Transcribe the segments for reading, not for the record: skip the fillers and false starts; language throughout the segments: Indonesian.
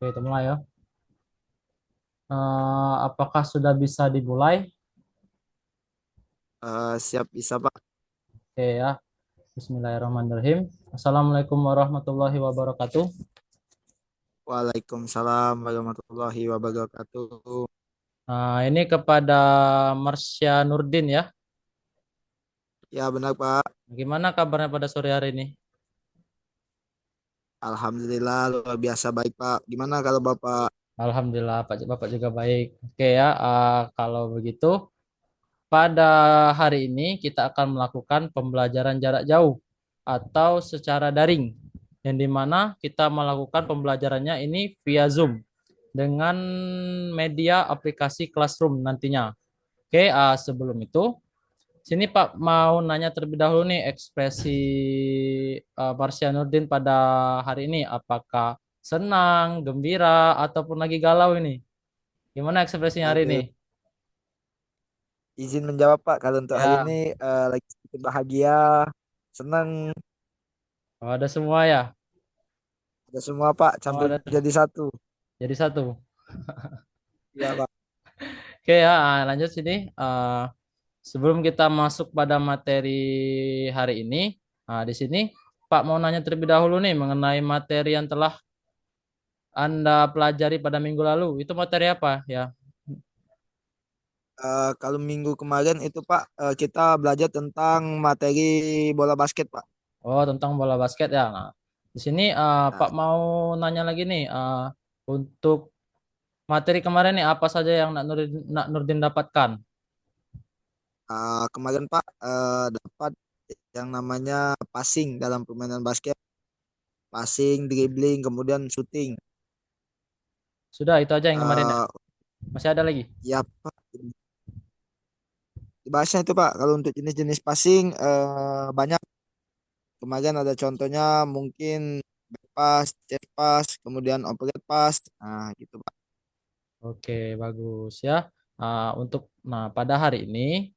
Oke, kita mulai ya. Apakah sudah bisa dimulai? Siap bisa Pak. Oke ya. Bismillahirrahmanirrahim. Assalamualaikum warahmatullahi wabarakatuh. Waalaikumsalam warahmatullahi wabarakatuh. Ini kepada Marsya Nurdin ya. Ya benar Pak. Gimana kabarnya pada sore hari ini? Alhamdulillah luar biasa baik Pak. Gimana kalau Bapak? Alhamdulillah, Pak Bapak juga baik. Oke ya. Kalau begitu, pada hari ini kita akan melakukan pembelajaran jarak jauh atau secara daring, yang dimana kita melakukan pembelajarannya ini via Zoom dengan media aplikasi Classroom nantinya. Oke, sebelum itu, sini Pak mau nanya terlebih dahulu nih ekspresi Marsya Nurdin pada hari ini. Apakah senang, gembira, ataupun lagi galau ini? Gimana ekspresinya hari ini? Aduh, izin menjawab Pak. Kalau untuk hari Ya, ini lagi sedikit bahagia, senang, oh, ada semua ya. ada semua Pak, Oh, campur ada jadi satu. jadi satu. Iya Pak. Oke ya, lanjut sini. Sebelum kita masuk pada materi hari ini, di sini Pak mau nanya terlebih dahulu nih mengenai materi yang telah Anda pelajari pada minggu lalu. Itu materi apa ya? Kalau minggu kemarin itu Pak, kita belajar tentang materi bola basket Pak. Oh, tentang bola basket ya. Nah, di sini Nah, Pak mau nanya lagi nih, untuk materi kemarin nih apa saja yang Nak Nurdin dapatkan? kemarin Pak dapat yang namanya passing dalam permainan basket. Passing, dribbling, kemudian shooting. Sudah itu aja yang kemarin ya. Eh Masih ada lagi? ya Pak, dibahasnya itu Pak. Kalau untuk jenis-jenis passing banyak. Kemarin ada contohnya mungkin back pass, chest pass, kemudian overhead pass. Nah, gitu Pak. Oke, bagus ya. Nah, pada hari ini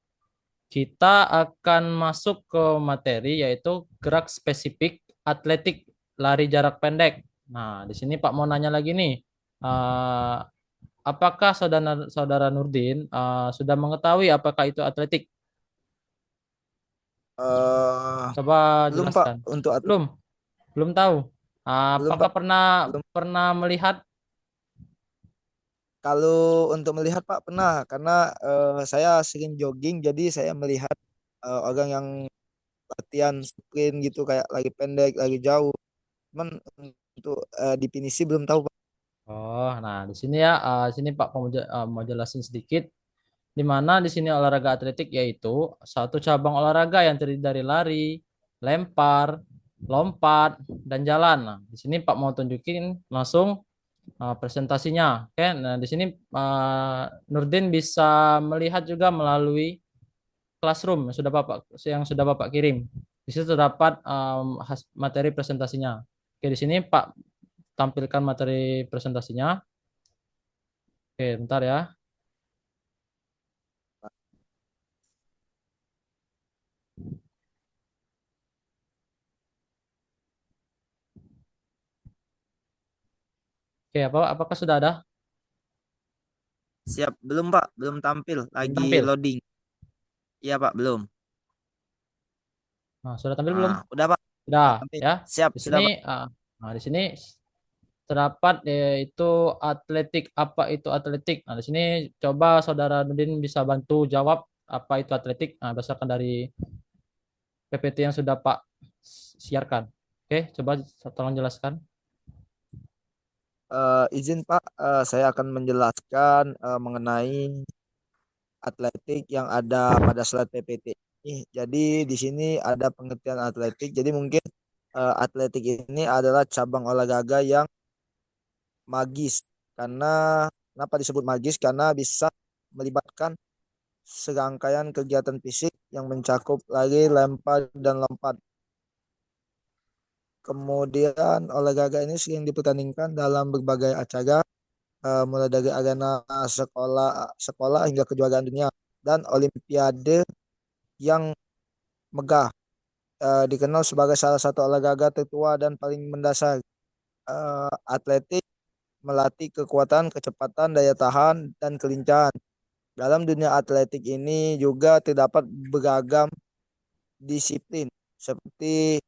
kita akan masuk ke materi yaitu gerak spesifik atletik lari jarak pendek. Nah, di sini Pak mau nanya lagi nih, eh, apakah saudara saudara Nurdin sudah mengetahui apakah itu atletik? Eh Coba belum Pak jelaskan. untuk Belum, belum tahu. belum Apakah Pak. pernah Belum. pernah melihat? Kalau untuk melihat Pak pernah karena saya sering jogging jadi saya melihat orang yang latihan sprint gitu kayak lagi pendek, lagi jauh. Cuman untuk definisi belum tahu Pak. Oh, nah di sini ya, di sini Pak mau jelasin sedikit. Di mana di sini olahraga atletik yaitu satu cabang olahraga yang terdiri dari lari, lempar, lompat, dan jalan. Nah, di sini Pak mau tunjukin langsung presentasinya. Oke, nah di sini Nurdin bisa melihat juga melalui Classroom yang sudah Bapak kirim. Di situ terdapat materi presentasinya. Oke, di sini Pak tampilkan materi presentasinya. Oke, bentar ya. Oke, apakah sudah ada? Siap, belum Pak, belum tampil, Belum lagi tampil. loading. Iya Pak, belum. Nah, sudah tampil belum? Ah, udah Pak, Sudah, udah tampil. ya. Siap, Di sini, sudah Pak. di sini terdapat yaitu atletik. Apa itu atletik? Nah, di sini coba Saudara Nudin bisa bantu jawab apa itu atletik. Nah, berdasarkan dari PPT yang sudah Pak siarkan. Oke, coba tolong jelaskan. Izin Pak, saya akan menjelaskan mengenai atletik yang ada pada slide PPT ini. Jadi di sini ada pengertian atletik. Jadi mungkin atletik ini adalah cabang olahraga yang magis. Karena kenapa disebut magis? Karena bisa melibatkan serangkaian kegiatan fisik yang mencakup lari, lempar, dan lompat. Kemudian olahraga ini sering dipertandingkan dalam berbagai acara, mulai dari arena sekolah sekolah hingga kejuaraan dunia dan olimpiade yang megah. Dikenal sebagai salah satu olahraga tertua dan paling mendasar. Atletik melatih kekuatan, kecepatan, daya tahan, dan kelincahan. Dalam dunia atletik ini juga terdapat beragam disiplin seperti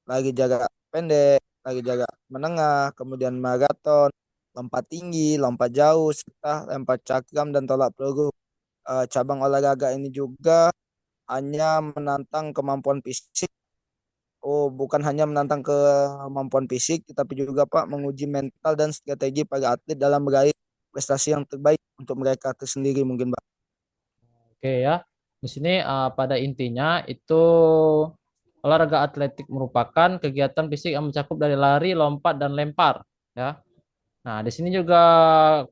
lagi jaga pendek, lagi jaga menengah, kemudian maraton, lompat tinggi, lompat jauh, serta lempar cakram dan tolak peluru. Cabang olahraga ini juga hanya menantang kemampuan fisik. Oh, bukan hanya menantang kemampuan fisik, tetapi juga Pak menguji mental dan strategi para atlet dalam meraih prestasi yang terbaik untuk mereka tersendiri mungkin Pak. Oke ya. Di sini pada intinya itu olahraga atletik merupakan kegiatan fisik yang mencakup dari lari, lompat, dan lempar. Ya. Nah, di sini juga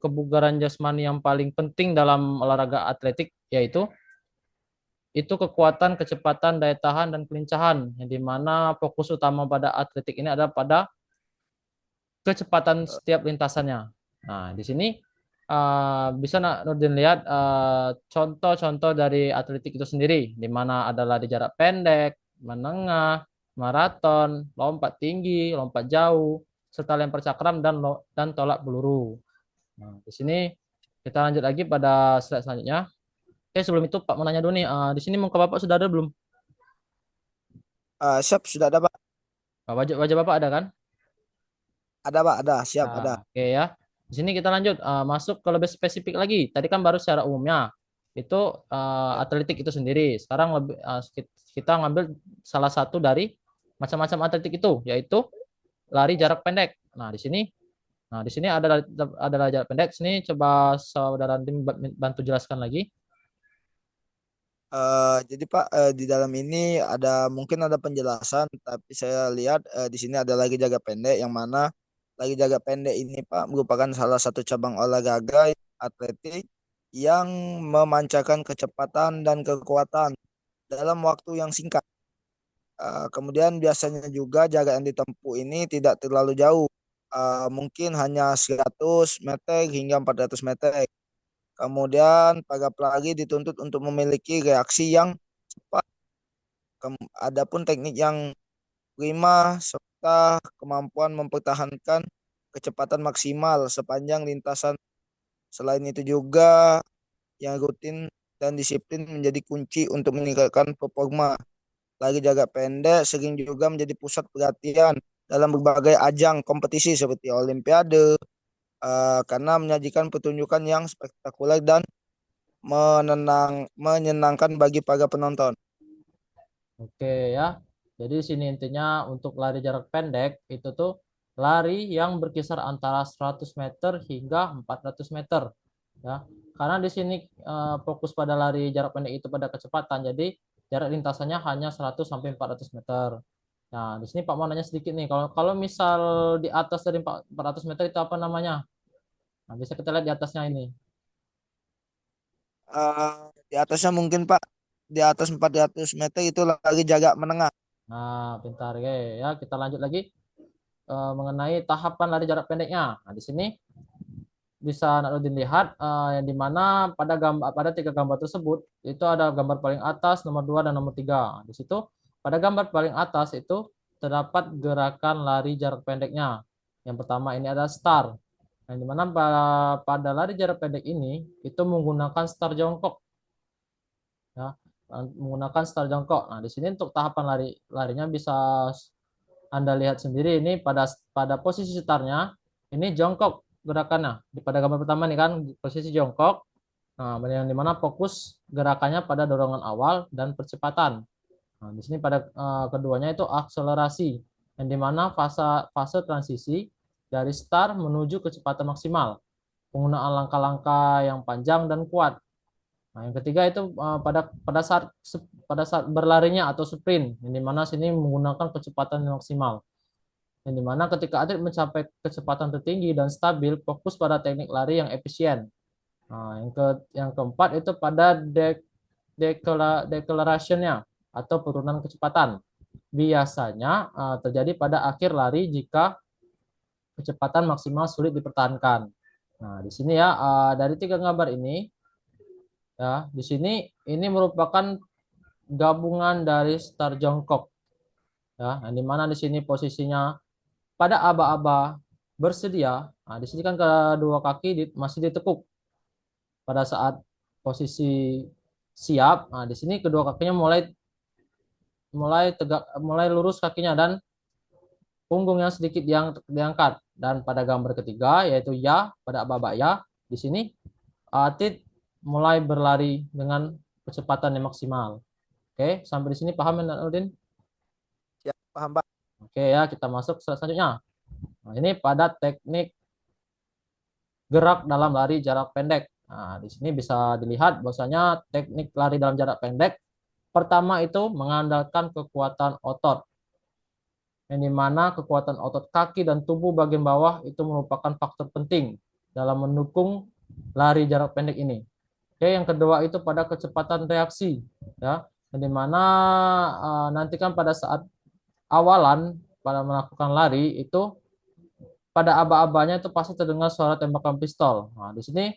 kebugaran jasmani yang paling penting dalam olahraga atletik yaitu itu kekuatan, kecepatan, daya tahan, dan kelincahan. Yang dimana fokus utama pada atletik ini adalah pada kecepatan setiap lintasannya. Nah, di sini bisa Nurdin lihat contoh-contoh dari atletik itu sendiri, di mana adalah di jarak pendek, menengah, maraton, lompat tinggi, lompat jauh, serta lempar cakram dan tolak peluru. Nah, di sini kita lanjut lagi pada slide selanjutnya. Oke, sebelum itu Pak mau nanya dulu nih, di sini muka Bapak sudah ada belum? Siap, sudah ada Pak. Wajah Bapak ada kan? Ada Pak, ada, siap, ada. Nah, oke ya. Di sini kita lanjut masuk ke lebih spesifik lagi. Tadi kan baru secara umumnya itu atletik itu sendiri. Sekarang lebih kita ngambil salah satu dari macam-macam atletik itu, yaitu lari jarak pendek. Nah, di sini ada jarak pendek. Sini coba saudara Tim bantu jelaskan lagi. Jadi Pak, di dalam ini ada mungkin ada penjelasan, tapi saya lihat di sini ada lagi jaga pendek, yang mana lagi jaga pendek ini Pak merupakan salah satu cabang olahraga atletik yang memancarkan kecepatan dan kekuatan dalam waktu yang singkat. Kemudian biasanya juga jarak yang ditempuh ini tidak terlalu jauh, mungkin hanya 100 meter hingga 400 meter. Kemudian para pelari dituntut untuk memiliki reaksi yang cepat. Adapun teknik yang prima serta kemampuan mempertahankan kecepatan maksimal sepanjang lintasan. Selain itu juga yang rutin dan disiplin menjadi kunci untuk meningkatkan performa. Lari jarak pendek sering juga menjadi pusat perhatian dalam berbagai ajang kompetisi seperti Olimpiade, karena menyajikan pertunjukan yang spektakuler dan menyenangkan bagi para penonton. Oke ya. Jadi di sini intinya untuk lari jarak pendek itu tuh lari yang berkisar antara 100 meter hingga 400 meter ya. Karena di sini fokus pada lari jarak pendek itu pada kecepatan. Jadi jarak lintasannya hanya 100 sampai 400 meter. Nah, di sini Pak mau nanya sedikit nih. Kalau kalau misal di atas dari 400 meter itu apa namanya? Nah, bisa kita lihat di atasnya ini. Di atasnya mungkin Pak, di atas 400 meter itu lagi jarak menengah. Nah, pintar ya. Ya, kita lanjut lagi mengenai tahapan lari jarak pendeknya. Nah, di sini bisa Naruddin lihat yang dimana pada tiga gambar tersebut itu ada gambar paling atas, nomor 2 dan nomor 3. Di situ pada gambar paling atas itu terdapat gerakan lari jarak pendeknya. Yang pertama ini ada start. Yang dimana pada lari jarak pendek ini itu menggunakan start jongkok ya, menggunakan start jongkok. Nah, di sini untuk tahapan larinya bisa Anda lihat sendiri ini pada posisi startnya ini jongkok gerakannya. Pada gambar pertama nih kan posisi jongkok. Nah, yang dimana fokus gerakannya pada dorongan awal dan percepatan. Nah, di sini pada keduanya itu akselerasi, yang dimana fase transisi dari start menuju kecepatan maksimal, penggunaan langkah-langkah yang panjang dan kuat. Nah, yang ketiga itu pada saat berlarinya atau sprint, yang dimana sini menggunakan kecepatan yang maksimal. Yang dimana ketika atlet mencapai kecepatan tertinggi dan stabil, fokus pada teknik lari yang efisien. Nah, yang keempat itu pada deceleration-nya atau penurunan kecepatan. Biasanya terjadi pada akhir lari jika kecepatan maksimal sulit dipertahankan. Nah, di sini ya dari tiga gambar ini ya, di sini ini merupakan gabungan dari start jongkok ya, yang dimana di sini posisinya pada aba-aba bersedia Nah, di sini kan kedua kaki masih ditekuk pada saat posisi siap. Nah, di sini kedua kakinya mulai mulai tegak, mulai lurus kakinya dan punggungnya sedikit diangkat. Dan pada gambar ketiga yaitu ya pada babak ya di sini atlet mulai berlari dengan kecepatan yang maksimal. Oke, sampai di sini paham ya, Udin? Siap, paham Pak. Oke ya, kita masuk selanjutnya. Nah, ini pada teknik gerak dalam lari jarak pendek. Nah, di sini bisa dilihat bahwasanya teknik lari dalam jarak pendek pertama itu mengandalkan kekuatan otot, yang dimana kekuatan otot kaki dan tubuh bagian bawah itu merupakan faktor penting dalam mendukung lari jarak pendek ini. Oke, yang kedua itu pada kecepatan reaksi, ya, yang dimana nanti kan pada saat awalan pada melakukan lari itu pada aba-abanya itu pasti terdengar suara tembakan pistol. Nah, di sini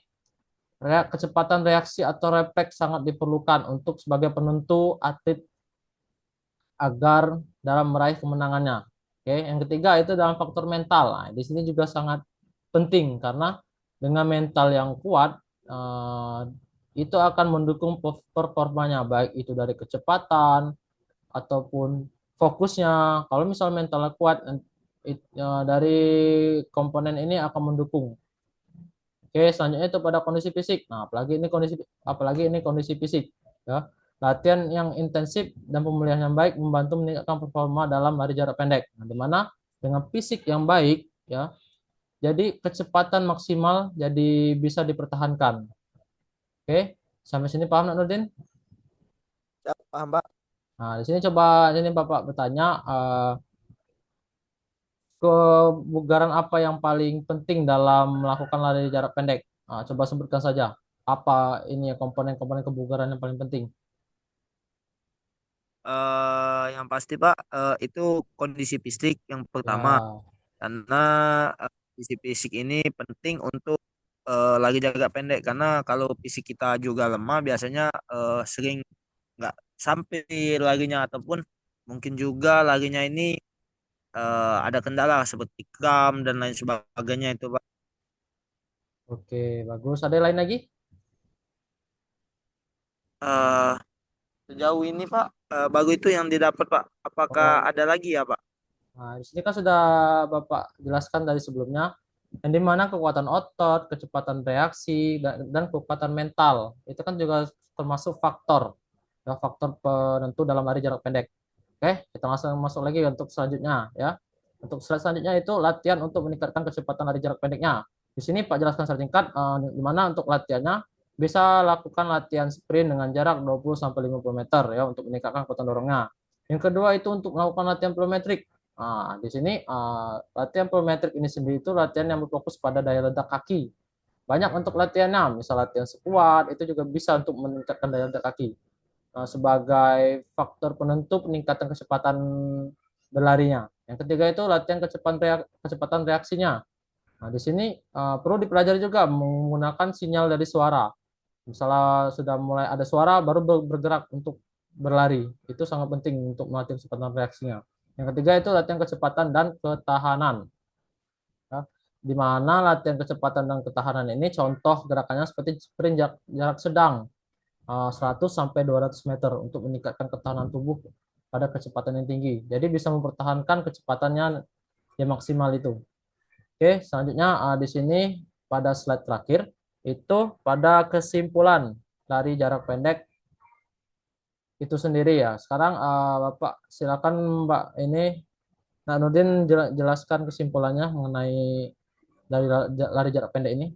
kecepatan reaksi atau refleks sangat diperlukan untuk sebagai penentu atlet agar dalam meraih kemenangannya. Oke, yang ketiga itu dalam faktor mental. Nah, di sini juga sangat penting karena dengan mental yang kuat itu akan mendukung performanya baik itu dari kecepatan ataupun fokusnya. Kalau misal mentalnya kuat dari komponen ini akan mendukung. Oke, selanjutnya itu pada kondisi fisik. Nah, apalagi ini kondisi fisik, ya. Latihan yang intensif dan pemulihan yang baik membantu meningkatkan performa dalam lari jarak pendek. Nah, di mana dengan fisik yang baik, ya, jadi kecepatan maksimal jadi bisa dipertahankan. Oke, sampai sini paham, Nak Nurdin? Siap, paham Pak. Nah, di sini coba ini Bapak bertanya kebugaran apa yang paling penting dalam melakukan lari jarak pendek? Nah, coba sebutkan saja. Apa ini ya komponen-komponen kebugaran yang paling penting? Yang pasti Pak, itu kondisi fisik yang pertama, Ya, karena kondisi fisik ini penting untuk lagi jaga pendek, karena kalau fisik kita juga lemah biasanya sering nggak sampai larinya, ataupun mungkin juga larinya ini ada kendala seperti kram dan lain sebagainya itu Pak. oke, bagus. Ada yang lain lagi? Eh, Sejauh ini Pak, baru itu yang didapat Pak. Apakah Oh, ada lagi ya Pak? nah, di sini kan sudah Bapak jelaskan dari sebelumnya, yang dimana kekuatan otot, kecepatan reaksi, dan kekuatan mental itu kan juga termasuk faktor, ya, faktor penentu dalam lari jarak pendek. Oke, kita langsung masuk lagi untuk selanjutnya, ya. Untuk slide selanjutnya itu latihan untuk meningkatkan kecepatan lari jarak pendeknya. Di sini Pak jelaskan secara singkat, di mana untuk latihannya bisa lakukan latihan sprint dengan jarak 20 sampai 50 meter ya untuk meningkatkan kekuatan dorongnya. Yang kedua itu untuk melakukan latihan plyometrik. Nah, di sini latihan plyometrik ini sendiri itu latihan yang berfokus pada daya ledak kaki. Banyak untuk latihannya, misal latihan squat itu juga bisa untuk meningkatkan daya ledak kaki sebagai faktor penentu peningkatan kecepatan berlarinya. Yang ketiga itu latihan kecepatan reaksinya. Nah, di sini perlu dipelajari juga menggunakan sinyal dari suara. Misalnya sudah mulai ada suara, baru bergerak untuk berlari. Itu sangat penting untuk melatih kecepatan reaksinya. Yang ketiga itu latihan kecepatan dan ketahanan. Ya. Di mana latihan kecepatan dan ketahanan ini contoh gerakannya seperti sprint jarak sedang 100 sampai 200 meter untuk meningkatkan ketahanan tubuh pada kecepatan yang tinggi. Jadi bisa mempertahankan kecepatannya yang maksimal itu. Oke, selanjutnya di sini pada slide terakhir itu pada kesimpulan dari jarak pendek itu sendiri ya. Sekarang Bapak silakan Mbak ini Nak Nurdin jelaskan kesimpulannya mengenai dari lari jarak pendek ini.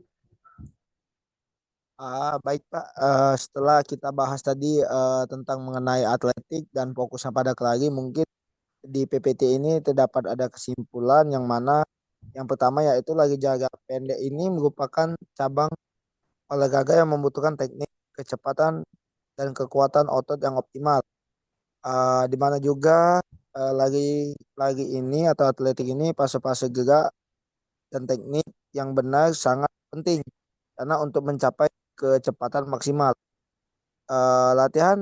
Baik Pak, setelah kita bahas tadi tentang mengenai atletik dan fokusnya pada kelari, mungkin di PPT ini terdapat ada kesimpulan yang mana yang pertama yaitu lari jarak pendek ini merupakan cabang olahraga yang membutuhkan teknik, kecepatan, dan kekuatan otot yang optimal. Di mana juga lari lari ini atau atletik ini fase-fase gerak dan teknik yang benar sangat penting karena untuk mencapai kecepatan maksimal. Latihan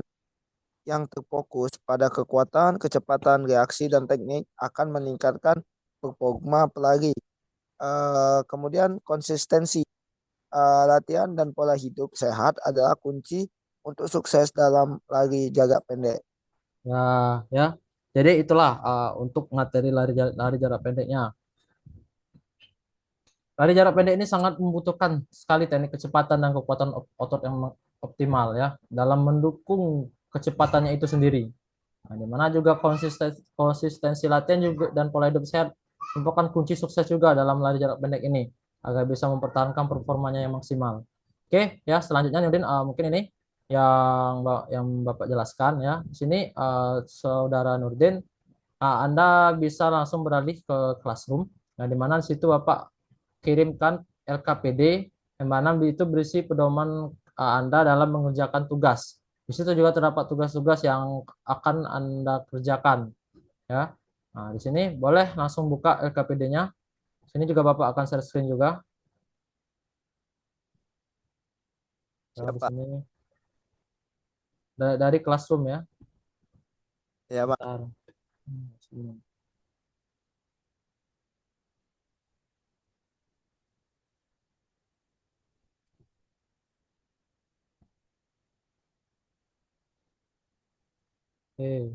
yang terfokus pada kekuatan, kecepatan reaksi dan teknik akan meningkatkan performa pelari. Kemudian konsistensi latihan dan pola hidup sehat adalah kunci untuk sukses dalam lari jarak pendek. Ya, ya. Jadi itulah untuk materi lari jarak pendeknya. Lari jarak pendek ini sangat membutuhkan sekali teknik kecepatan dan kekuatan otot yang optimal ya dalam mendukung kecepatannya itu sendiri. Nah, di mana juga konsistensi latihan juga dan pola hidup sehat merupakan kunci sukses juga dalam lari jarak pendek ini agar bisa mempertahankan performanya yang maksimal. Oke, ya selanjutnya Nurdin mungkin ini yang Bapak jelaskan ya. Di sini Saudara Nurdin, Anda bisa langsung beralih ke classroom. Nah, di mana di situ Bapak kirimkan LKPD yang mana itu berisi pedoman Anda dalam mengerjakan tugas. Di situ juga terdapat tugas-tugas yang akan Anda kerjakan ya. Nah, di sini boleh langsung buka LKPD-nya. Sini juga Bapak akan share screen juga. Ya, di Siapa? sini dari classroom ya. Ya, Pak. Bentar. Sini. Oke.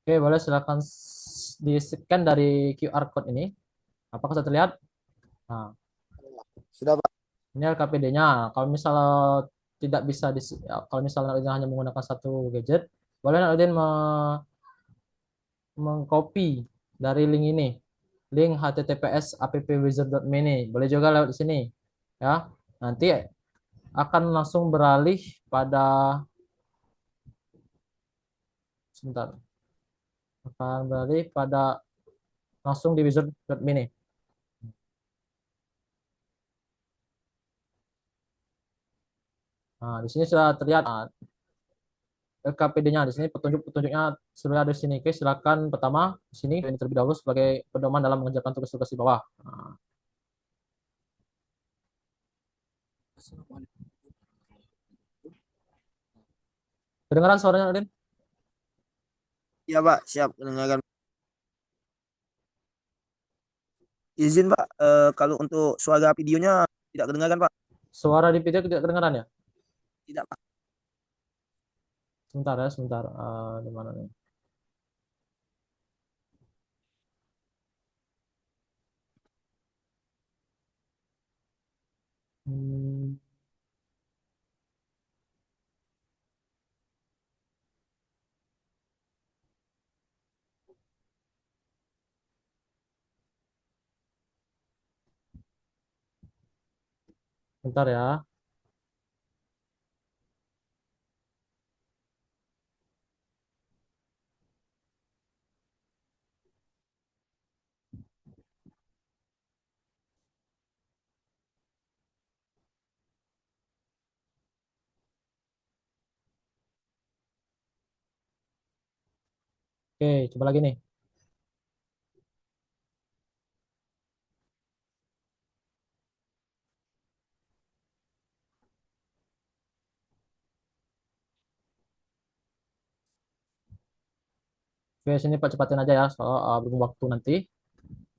Oke, boleh silakan di-scan dari QR code ini. Apakah sudah terlihat? Nah, Sudah, Pak. ini LKPD-nya. Kalau misalnya tidak bisa kalau misalnya Udin hanya menggunakan satu gadget, boleh Udin mengcopy dari link ini. Link https appwizard.me ini. Boleh juga lewat di sini. Ya. Nanti akan langsung beralih pada sebentar. Akan beralih pada langsung di wizard.me ini. Nah, di sini sudah terlihat LKPD-nya di sini petunjuk-petunjuknya sudah ada di sini. Oke, silakan pertama di sini ini terlebih dahulu sebagai pedoman dalam mengerjakan tugas-tugas di bawah. Nah, kedengaran suaranya, Odin? Ya, Pak. Siap mendengarkan. Izin, Pak. Kalau untuk suara videonya tidak kedengaran, Pak. Suara di video tidak kedengaran ya? Tidak, Pak. Sebentar ya, sebentar. Di mana nih? Hmm, Bentar ya. Oke, coba lagi nih. Oke, sini Pak cepatin aja ya, soal belum waktu nanti.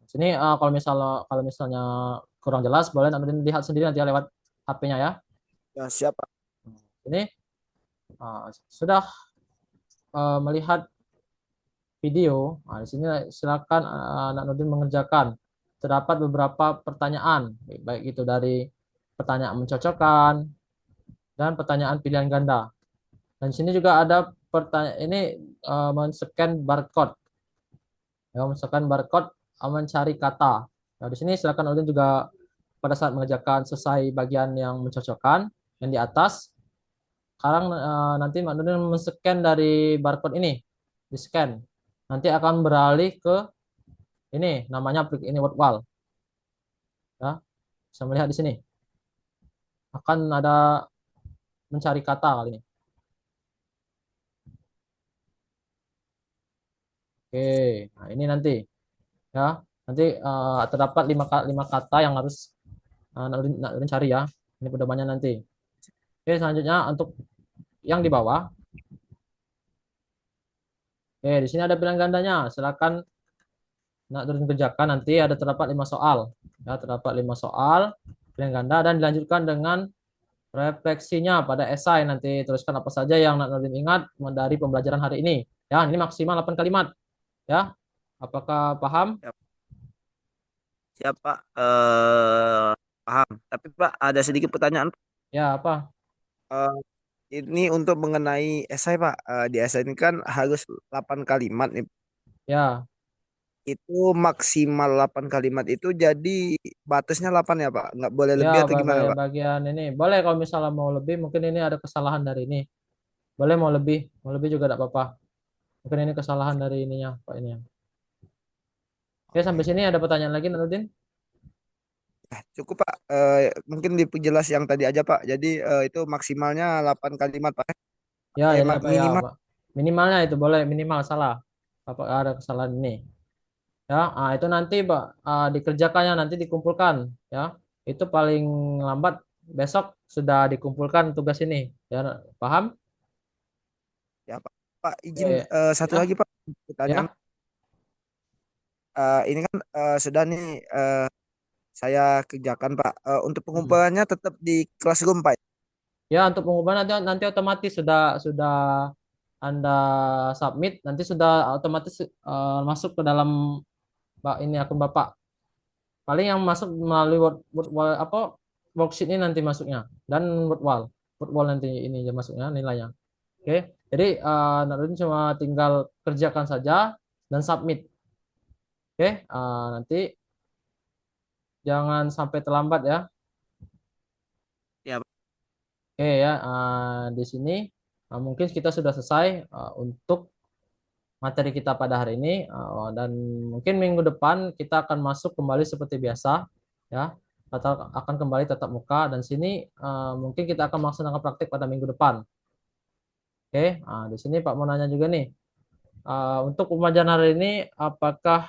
Sini kalau misalnya kurang jelas, boleh nanti lihat sendiri nanti ya lewat HP-nya ya. Ya, siap, Pak. Ini sudah melihat video. Nah, di sini silakan anak Nurdin mengerjakan. Terdapat beberapa pertanyaan, baik itu dari pertanyaan mencocokkan dan pertanyaan pilihan ganda. Dan di sini juga ada pertanyaan ini men-scan barcode. Ya, men-scan barcode mencari kata. Nah, di sini silakan Nurdin juga pada saat mengerjakan selesai bagian yang mencocokkan yang di atas. Sekarang nanti Mbak Nurdin men-scan dari barcode ini, di scan. Nanti akan beralih ke ini namanya ini word wall ya. Bisa melihat di sini akan ada mencari kata kali ini. Oke, nah ini nanti ya. Nanti terdapat lima kata yang harus Nurdin cari ya. Ini pedomannya nanti. Oke, selanjutnya untuk yang di bawah. Oke, di sini ada pilihan gandanya. Silakan nak turun kerjakan, nanti ada terdapat 5 soal. Ya, terdapat 5 soal pilihan ganda dan dilanjutkan dengan refleksinya pada esai. Nanti tuliskan apa saja yang nak Nurdin ingat dari pembelajaran hari ini. Ya, ini maksimal 8 kalimat. Ya, apakah paham? Siap, siap Pak. Paham. Tapi Pak ada sedikit pertanyaan. Ya, apa? Eh, ini untuk mengenai esai Pak. Di esai ini kan harus 8 kalimat nih. Ya, Itu maksimal 8 kalimat itu jadi batasnya 8 ya Pak. Nggak boleh ya, lebih atau gimana Pak? bagian ini. Boleh kalau misalnya mau lebih, mungkin ini ada kesalahan dari ini. Boleh mau lebih juga tidak apa-apa. Mungkin ini kesalahan dari ininya, Pak ini. Ya. Oke, sampai Oke. sini ada pertanyaan lagi, Nurdin? Cukup Pak. Mungkin diperjelas yang tadi aja Pak. Jadi itu maksimalnya 8 kalimat Pak. Ya, jadi apa ya, Minimal. Pak? Minimalnya itu boleh minimal salah. Apa ada kesalahan ini? Ya, itu nanti, Pak, dikerjakannya nanti dikumpulkan, ya. Itu paling lambat besok sudah dikumpulkan tugas ini. Ya, paham? Ya Pak. Pak izin satu Ya, lagi Pak. Pertanyaan. ya. Ini kan sudah nih saya kerjakan Pak. Untuk Hmm. pengumpulannya tetap di Classroom Pak. Ya, untuk pengumuman nanti otomatis sudah Anda submit, nanti sudah otomatis masuk ke dalam ini akun Bapak. Paling yang masuk melalui apa worksheet ini nanti masuknya dan word wall nanti ini aja masuknya nilainya. Oke. Jadi Nadine cuma tinggal kerjakan saja dan submit. Oke. Nanti jangan sampai terlambat ya. Ya, Oke ya. Di sini mungkin kita sudah selesai untuk materi kita pada hari ini dan mungkin minggu depan kita akan masuk kembali seperti biasa ya atau akan kembali tatap muka dan sini mungkin kita akan melaksanakan praktik pada minggu depan. Oke, di sini Pak mau nanya juga nih untuk pembelajaran hari ini apakah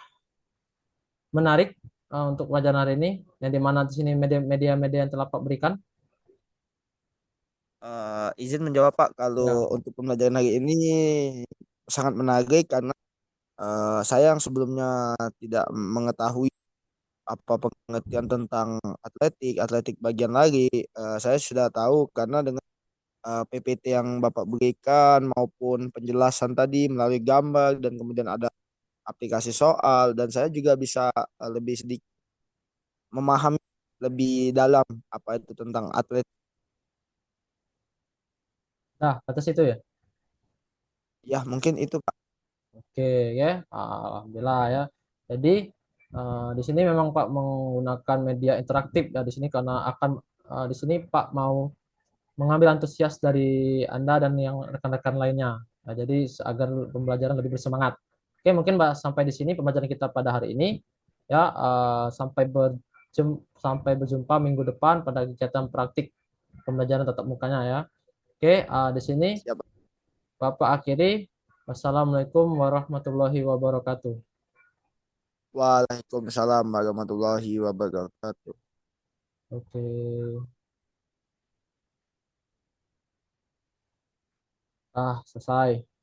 menarik untuk pembelajaran hari ini yang dimana di sini media-media yang telah Pak berikan? izin menjawab Pak. Kalau Ya, untuk pembelajaran hari ini sangat menarik karena saya yang sebelumnya tidak mengetahui apa pengertian tentang atletik bagian lari. Saya sudah tahu karena dengan PPT yang Bapak berikan maupun penjelasan tadi melalui gambar dan kemudian ada aplikasi soal dan saya juga bisa lebih sedikit memahami lebih dalam apa itu tentang atlet. nah atas itu ya. Ya, mungkin itu Pak. Oke ya, alhamdulillah ya. Jadi di sini memang Pak menggunakan media interaktif ya di sini karena akan di sini Pak mau mengambil antusias dari Anda dan yang rekan-rekan lainnya. Nah, jadi agar pembelajaran lebih bersemangat. Oke, mungkin Mbak sampai di sini pembelajaran kita pada hari ini. Ya, sampai berjumpa minggu depan pada kegiatan praktik pembelajaran tatap mukanya ya. Oke, di sini Siap. Bapak akhiri. Wassalamualaikum warahmatullahi wabarakatuh. Waalaikumsalam warahmatullahi wabarakatuh. Oke. Selesai.